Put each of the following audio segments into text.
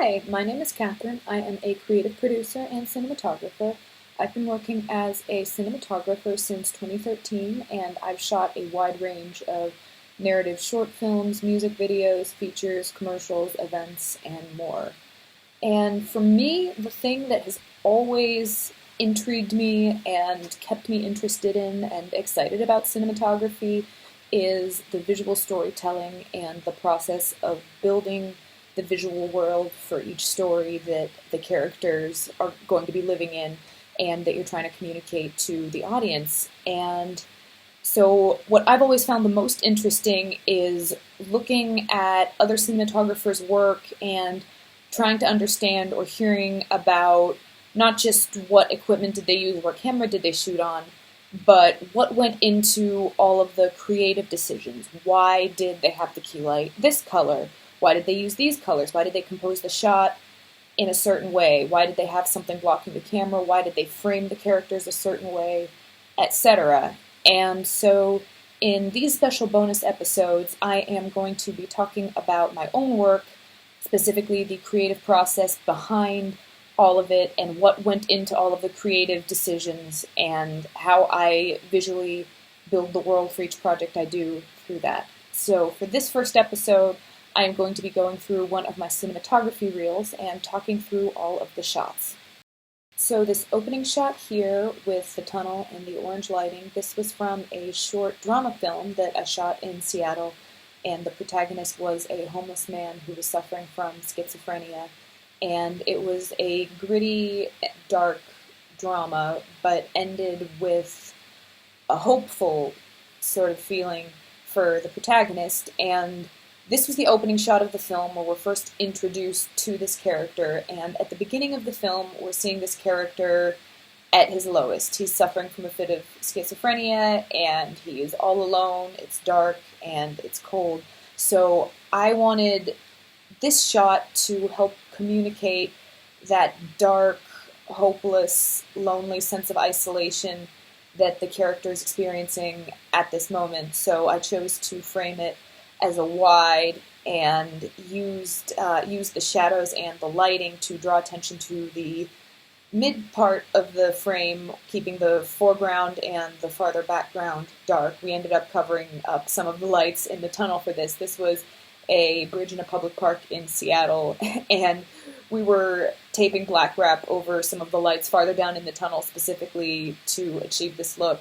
Hi, my name is Katherine. I am a creative producer and cinematographer. I've been working as a cinematographer since 2013, and I've shot a wide range of narrative short films, music videos, features, commercials, events, and more. And for me, the thing that has always intrigued me and kept me interested in and excited about cinematography is the visual storytelling and the process of building the visual world for each story that the characters are going to be living in and that you're trying to communicate to the audience. And so, what I've always found the most interesting is looking at other cinematographers' work and trying to understand or hearing about not just what equipment did they use, what camera did they shoot on, but what went into all of the creative decisions. Why did they have the key light this color? Why did they use these colors? Why did they compose the shot in a certain way? Why did they have something blocking the camera? Why did they frame the characters a certain way, etc.? And so in these special bonus episodes, I am going to be talking about my own work, specifically the creative process behind all of it and what went into all of the creative decisions and how I visually build the world for each project I do through that. So for this first episode, I am going to be going through one of my cinematography reels and talking through all of the shots. So this opening shot here with the tunnel and the orange lighting, this was from a short drama film that I shot in Seattle, and the protagonist was a homeless man who was suffering from schizophrenia. And it was a gritty, dark drama, but ended with a hopeful sort of feeling for the protagonist. And this was the opening shot of the film where we're first introduced to this character. And at the beginning of the film, we're seeing this character at his lowest. He's suffering from a fit of schizophrenia, and he is all alone. It's dark, and it's cold. So I wanted this shot to help communicate that dark, hopeless, lonely sense of isolation that the character is experiencing at this moment. So I chose to frame it as a wide and used the shadows and the lighting to draw attention to the mid part of the frame, keeping the foreground and the farther background dark. We ended up covering up some of the lights in the tunnel for this. This was a bridge in a public park in Seattle, and we were taping black wrap over some of the lights farther down in the tunnel specifically to achieve this look.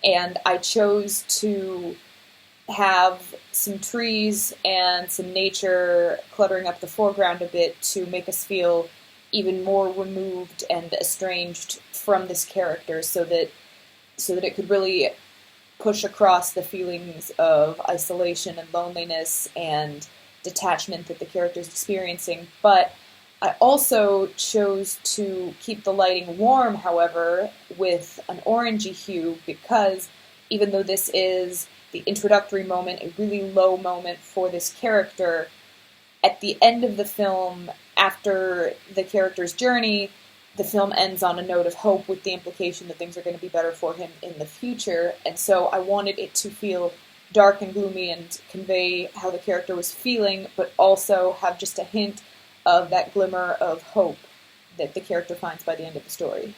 And I chose to have some trees and some nature cluttering up the foreground a bit to make us feel even more removed and estranged from this character, so that it could really push across the feelings of isolation and loneliness and detachment that the character is experiencing. But I also chose to keep the lighting warm, however, with an orangey hue, because even though this is the introductory moment, a really low moment for this character, at the end of the film, after the character's journey, the film ends on a note of hope with the implication that things are going to be better for him in the future. And so I wanted it to feel dark and gloomy and convey how the character was feeling, but also have just a hint of that glimmer of hope that the character finds by the end of the story.